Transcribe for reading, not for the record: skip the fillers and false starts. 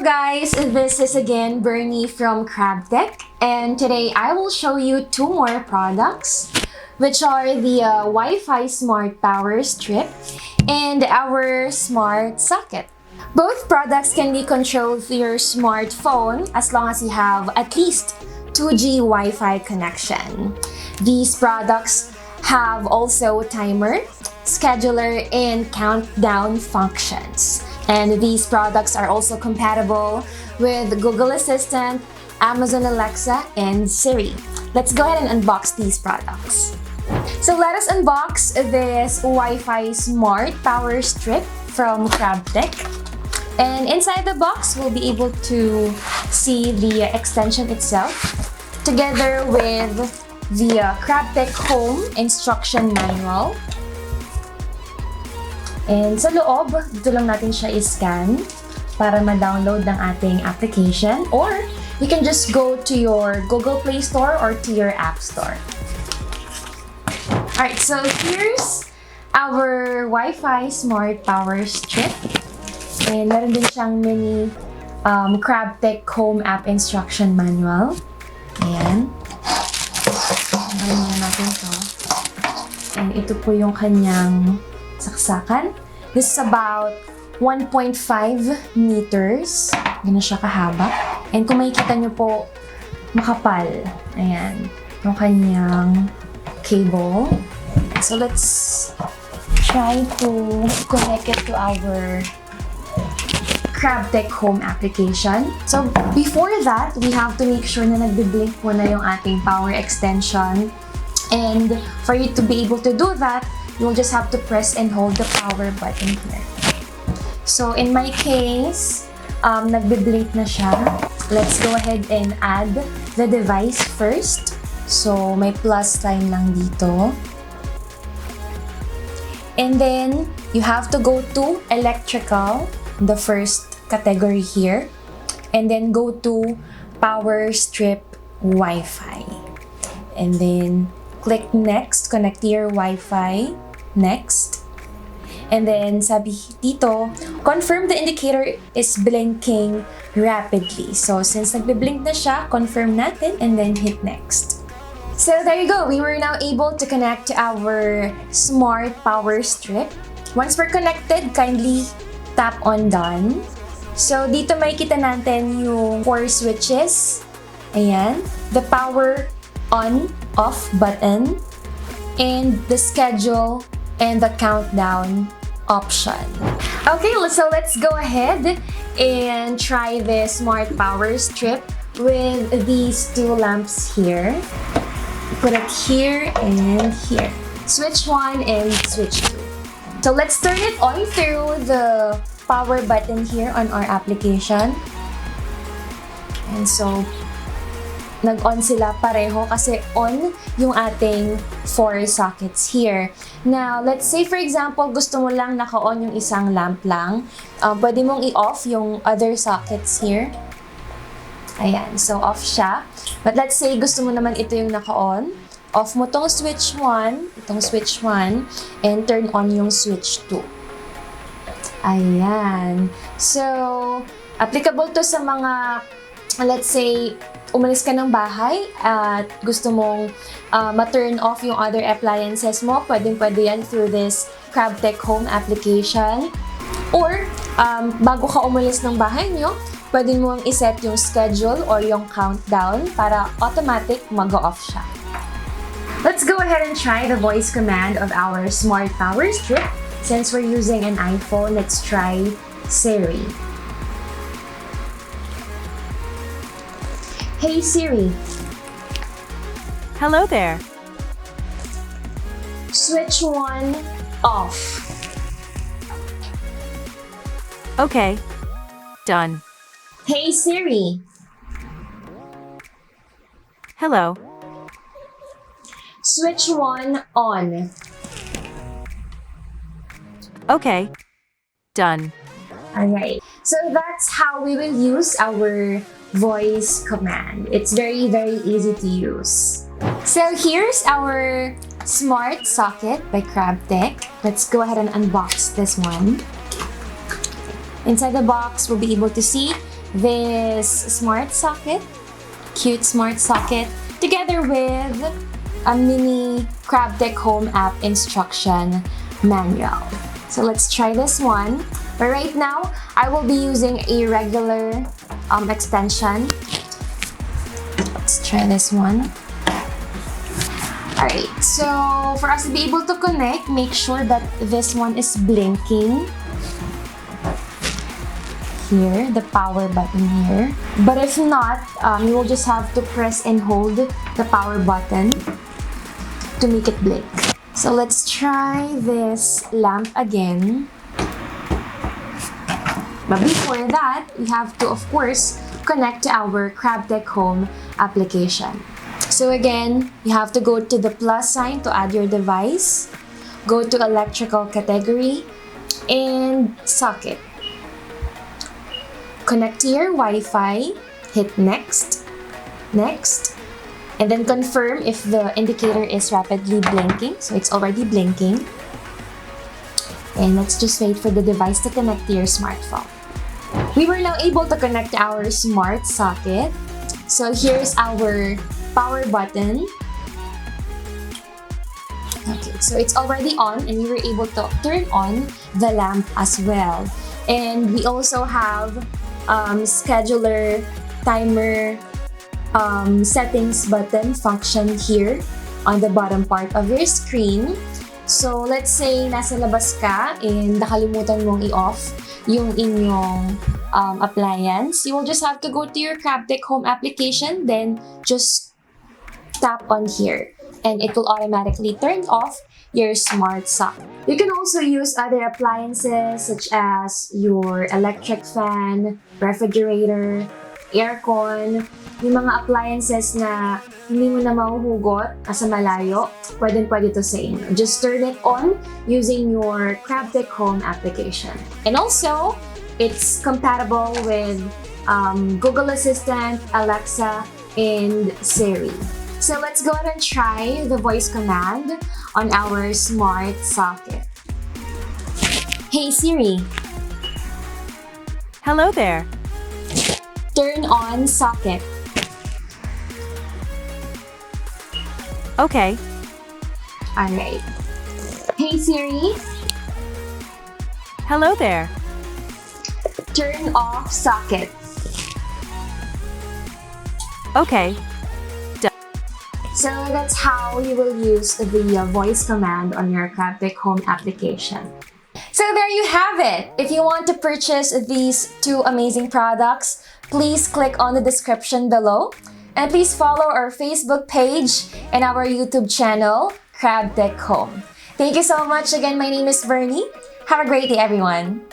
up guys? This is again Bernie from CrabTek, and today I will show you two more products, which are the Wi-Fi Smart Power Strip and our Smart Socket. Both products can be controlled through your smartphone as long as you have at least 2G Wi-Fi connection. These products have also timer, scheduler, and countdown functions. And these products are also compatible with Google Assistant, Amazon Alexa, and Siri. Let's go ahead and unbox these products. So let us unbox this Wi-Fi Smart Power Strip from CrabTek. And inside the box, we'll be able to see the extension itself together with the CrabTek Home Instruction Manual. And sa loob, dito lang natin siya i-scan para ma-download ng ating application, or you can just go to your Google Play Store or to your App Store. Alright, so here's our Wi-Fi Smart Power Strip. And meron din siyang mini CrabTek Home App Instruction Manual. Ayan. Ayan natin ito. And ito po yung kanyang saksakan. This is about 1.5 meters. Ganun siya kahaba. And kung makikita nyo po, makapal. Ayan. Yung kanyang cable. So let's try to connect it to our CrabTek Home application. So before that, we have to make sure na nagbe-blink po na yung ating power extension. And for you to be able to do that, you'll just have to press and hold the power button here. So in my case, nagbe-blink na siya. Let's go ahead and add the device first. So may plus sign lang dito. And then you have to go to electrical, the first category here. And then go to power strip Wi-Fi. And then click next, connect to your Wi-Fi. Next. And then sabi dito, confirm the indicator is blinking rapidly. So since nagbe-blink na siya, confirm natin and then hit next. So there you go. We were now able to connect to our smart power strip. Once we're connected, kindly tap on done. So dito makikita natin yung 4 switches. Ayan. The power on, off button, and the schedule and the countdown option. Okay, so let's go ahead and try the smart power strip with these two lamps here. Put it here and here. Switch 1 and switch 2. So let's turn it on through the power button here on our application. And so nag-on sila pareho kasi on yung ating 4 sockets here. Now, let's say for example, gusto mo lang naka-on yung isang lamp lang. Pwede mong i-off yung other sockets here. Ayan, so off siya. But let's say gusto mo naman ito yung naka-on. Off mo tong switch 1, itong switch 1, and turn on yung switch 2. Ayan. So, applicable to sa mga, let's say, umalis ka ng bahay at gusto mong ma-turn off yung other appliances mo, pwede yan through this CrabTek Home application. Or, bago ka umalis ng bahay nyo, pwede mong iset yung schedule or yung countdown para automatic mag-off siya. Let's go ahead and try the voice command of our smart power strip. Since we're using an iPhone, let's try Siri. Hey Siri. Hello there. Switch 1 off. Okay. Done. Hey Siri. Hello. Switch 1 on. Okay. Done. Alright. So that's how we will use our voice command. It's very, very easy to use. So here's our smart socket by CrabTek. Let's go ahead and unbox this one. Inside the box, we'll be able to see this smart socket, cute smart socket, together with a mini CrabTek Home app instruction manual. So let's try this one. But right now, I will be using a regular extension. Let's try this one. Alright, so for us to be able to connect, make sure that this one is blinking. Here, the power button here. But if not, you will just have to press and hold the power button to make it blink. So let's try this lamp again. But before that, we have to, of course, connect to our CrabTek Home application. So again, you have to go to the plus sign to add your device, go to electrical category, and socket. Connect to your Wi-Fi, hit next, next, and then confirm if the indicator is rapidly blinking. So it's already blinking. And let's just wait for the device to connect to your smartphone. We were now able to connect our smart socket. So here's our power button. Okay, so it's already on and we were able to turn on the lamp as well. And we also have scheduler, timer, settings button function here on the bottom part of your screen. So let's say nasa labas ka and nakalimutan mong i-off yung inyong appliance, you will just have to go to your CrabTek Home application, then just tap on here and it will automatically turn off your smart socket. You can also use other appliances such as your electric fan, refrigerator, aircon, yung mga appliances na hindi mo na mahuhugot sa malayo, pwede to sa inyo. Just turn it on using your CrabTek Home application. And also, it's compatible with Google Assistant, Alexa, and Siri. So let's go ahead and try the voice command on our smart socket. Hey Siri. Hello there. Turn on socket. Okay. Alright. Hey Siri. Hello there. Turn off socket. Okay. So that's how you will use the voice command on your CrabTek Home application. So there you have it. If you want to purchase these two amazing products, please click on the description below. And please follow our Facebook page and our YouTube channel, CrabTek Home. Thank you so much. Again, my name is Bernie. Have a great day, everyone.